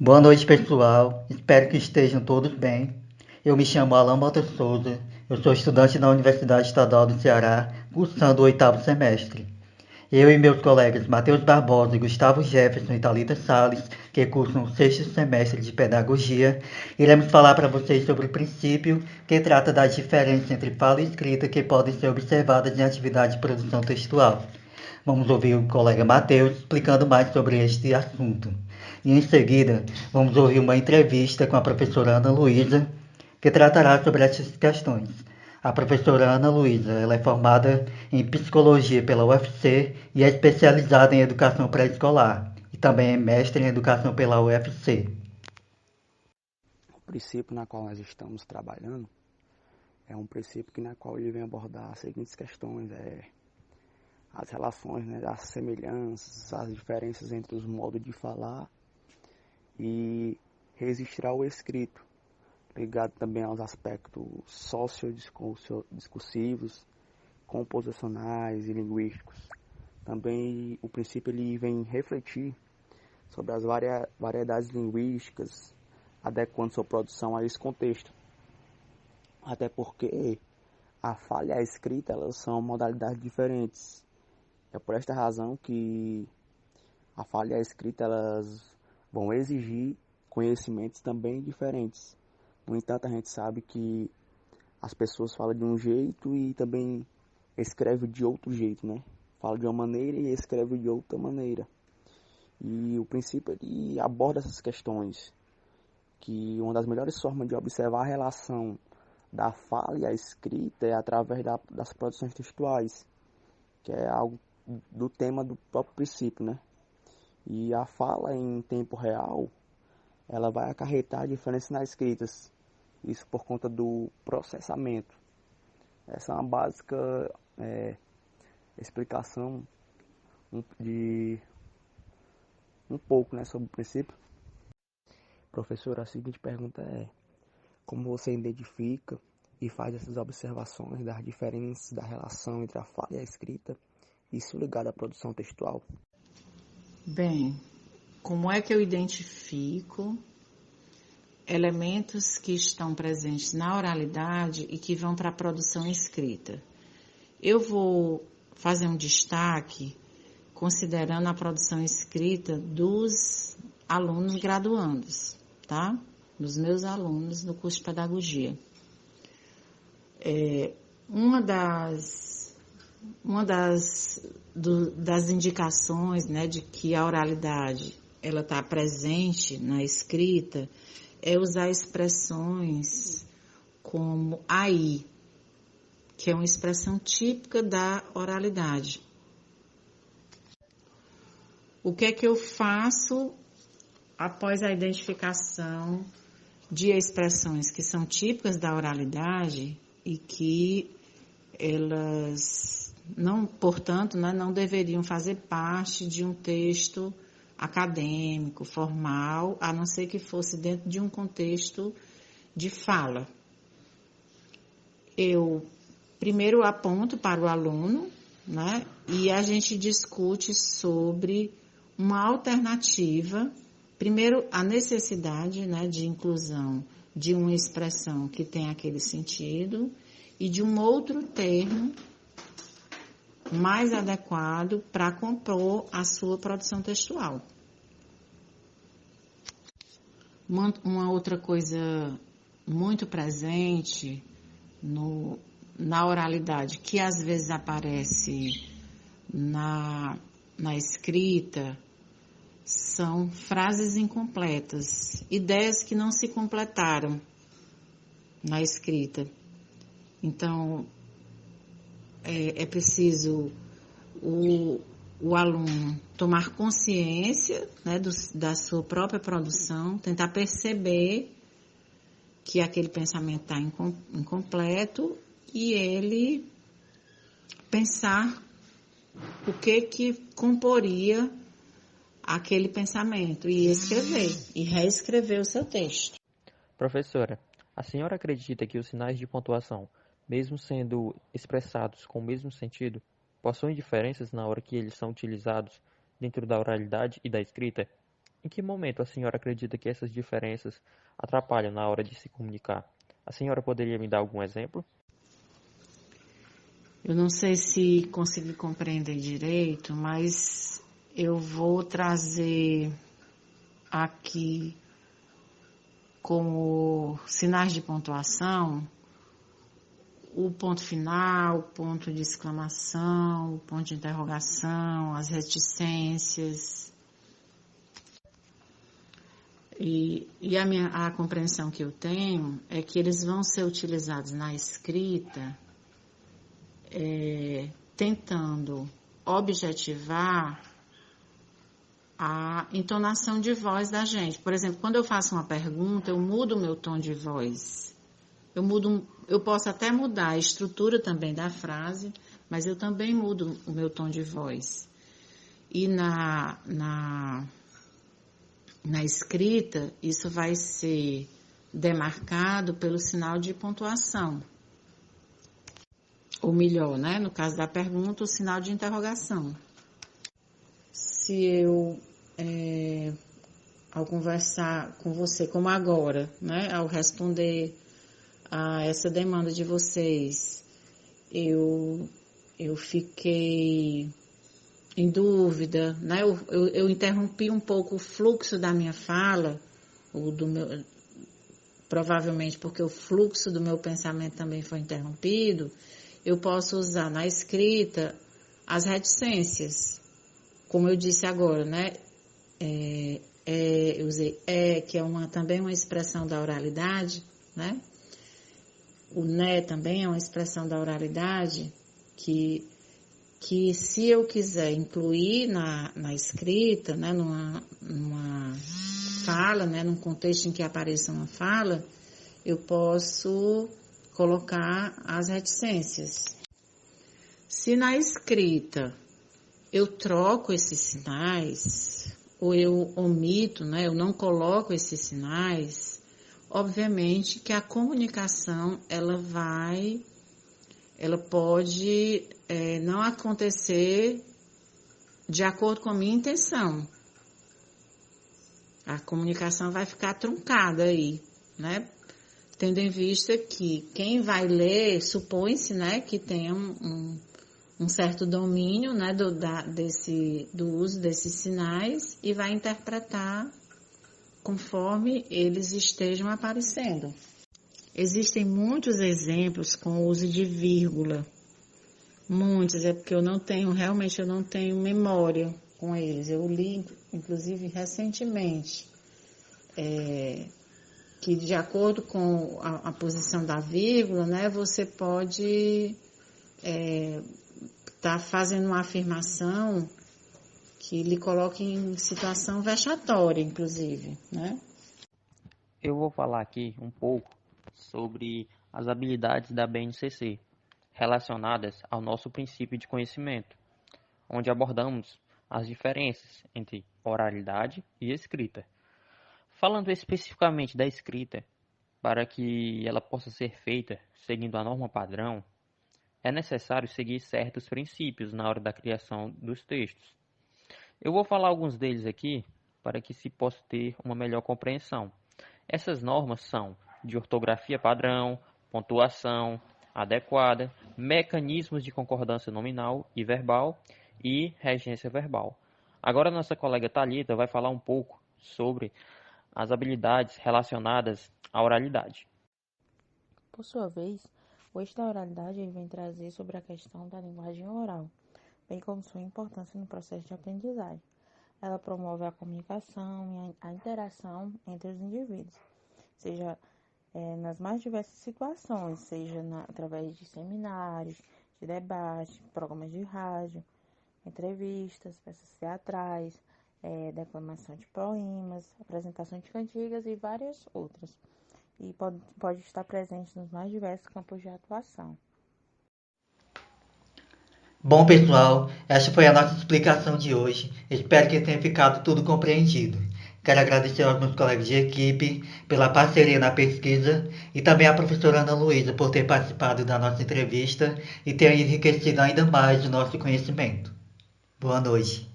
Boa noite, pessoal. Espero que estejam todos bem. Eu me chamo Alan Mota Souza. Eu sou estudante da Universidade Estadual do Ceará, cursando o oitavo semestre. Eu e meus colegas Matheus Barbosa, Gustavo Jefferson e Thalita Salles, que cursam o sexto semestre de Pedagogia, iremos falar para vocês sobre o princípio que trata das diferenças entre fala e escrita que podem ser observadas em atividade de produção textual. Vamos ouvir o colega Matheus explicando mais sobre este assunto. E em seguida, vamos ouvir uma entrevista com a professora Ana Luísa, que tratará sobre essas questões. A professora Ana Luísa, ela é formada em psicologia pela UFC e é especializada em educação pré-escolar e também é mestre em educação pela UFC. O princípio na qual nós estamos trabalhando é um princípio na qual ele vem abordar as seguintes questões, as relações, né, as semelhanças, as diferenças entre os modos de falar e registrar o escrito, ligado também aos aspectos sociodiscursivos, composicionais e linguísticos. Também o princípio ele vem refletir sobre as variedades linguísticas, adequando sua produção a esse contexto. Até porque a fala e a escrita elas são modalidades diferentes. É por esta razão que a fala e a escrita elas vão exigir conhecimentos também diferentes. No entanto, a gente sabe que as pessoas falam de um jeito e também escrevem de outro jeito, né? Fala de uma maneira e escreve de outra maneira. E o princípio ele aborda essas questões, que uma das melhores formas de observar a relação da fala e a escrita é através das produções textuais, que é algo do tema do próprio princípio, né? E a fala em tempo real, ela vai acarretar diferenças nas escritas, isso por conta do processamento. Essa é uma básica explicação de um pouco, né, sobre o princípio. Professor, a seguinte pergunta é: como você identifica e faz essas observações das diferenças da relação entre a fala e a escrita, isso ligado à produção textual? Bem, como é que eu identifico elementos que estão presentes na oralidade e que vão para a produção escrita? Eu vou fazer um destaque considerando a produção escrita dos alunos graduandos, tá? Dos meus alunos no curso de pedagogia. Das indicações, né, de que a oralidade ela está presente na escrita é usar expressões como aí, que é uma expressão típica da oralidade. O que é que eu faço após a identificação de expressões que são típicas da oralidade e que elas não, portanto, né, não deveriam fazer parte de um texto acadêmico, formal, a não ser que fosse dentro de um contexto de fala. Eu primeiro aponto para o aluno, né, e a gente discute sobre uma alternativa, primeiro a necessidade, né, de inclusão de uma expressão que tem aquele sentido e de um outro termo mais adequado para compor a sua produção textual. Uma outra coisa muito presente na oralidade, que às vezes aparece na escrita, são frases incompletas, ideias que não se completaram na escrita. Então, é preciso o aluno tomar consciência, né, da sua própria produção, tentar perceber que aquele pensamento está incompleto e ele pensar o que comporia aquele pensamento e escrever, e reescrever o seu texto. Professora, a senhora acredita que os sinais de pontuação, mesmo sendo expressados com o mesmo sentido, possuem diferenças na hora que eles são utilizados dentro da oralidade e da escrita? Em que momento a senhora acredita que essas diferenças atrapalham na hora de se comunicar? A senhora poderia me dar algum exemplo? Eu não sei se consegui compreender direito, mas eu vou trazer aqui como sinais de pontuação o ponto final, o ponto de exclamação, o ponto de interrogação, as reticências. E a compreensão que eu tenho é que eles vão ser utilizados na escrita tentando objetivar a entonação de voz da gente. Por exemplo, quando eu faço uma pergunta, eu mudo o meu tom de voz. Eu posso até mudar a estrutura também da frase, mas eu também mudo o meu tom de voz. E na escrita, isso vai ser demarcado pelo sinal de pontuação. Ou melhor, né? No caso da pergunta, o sinal de interrogação. Se eu, ao conversar com você, como agora, né? Ao responder a essa demanda de vocês, eu fiquei em dúvida, né? Eu interrompi um pouco o fluxo da minha fala, provavelmente porque o fluxo do meu pensamento também foi interrompido. Eu posso usar na escrita as reticências, como eu disse agora, né? Eu usei que é também uma expressão da oralidade, né? O né também é uma expressão da oralidade que se eu quiser incluir na escrita, né, numa fala, né, num contexto em que apareça uma fala, eu posso colocar as reticências. Se na escrita eu troco esses sinais, ou eu omito, né, eu não coloco esses sinais, obviamente que a comunicação ela pode não acontecer de acordo com a minha intenção. A comunicação vai ficar truncada aí, né? Tendo em vista que quem vai ler, supõe-se, né, que tenha um certo domínio, né, do uso desses sinais e vai interpretar conforme eles estejam aparecendo. Existem muitos exemplos com o uso de vírgula. Muitos, é porque eu não tenho memória com eles. Eu li, inclusive, recentemente, que de acordo com a posição da vírgula, né, você pode estar fazendo uma afirmação que lhe coloque em situação vexatória, inclusive, né? Eu vou falar aqui um pouco sobre as habilidades da BNCC, relacionadas ao nosso princípio de conhecimento, onde abordamos as diferenças entre oralidade e escrita. Falando especificamente da escrita, para que ela possa ser feita seguindo a norma padrão, é necessário seguir certos princípios na hora da criação dos textos. Eu vou falar alguns deles aqui para que se possa ter uma melhor compreensão. Essas normas são de ortografia padrão, pontuação adequada, mecanismos de concordância nominal e verbal e regência verbal. Agora nossa colega Thalita vai falar um pouco sobre as habilidades relacionadas à oralidade. Por sua vez, o eixo da oralidade vem trazer sobre a questão da linguagem oral, bem como sua importância no processo de aprendizagem. Ela promove a comunicação e a interação entre os indivíduos, seja nas mais diversas situações, seja através de seminários, de debate, programas de rádio, entrevistas, peças teatrais, declamação de poemas, apresentação de cantigas e várias outras. E pode estar presente nos mais diversos campos de atuação. Bom, pessoal, essa foi a nossa explicação de hoje. Espero que tenha ficado tudo compreendido. Quero agradecer aos meus colegas de equipe pela parceria na pesquisa e também à professora Ana Luísa por ter participado da nossa entrevista e ter enriquecido ainda mais o nosso conhecimento. Boa noite.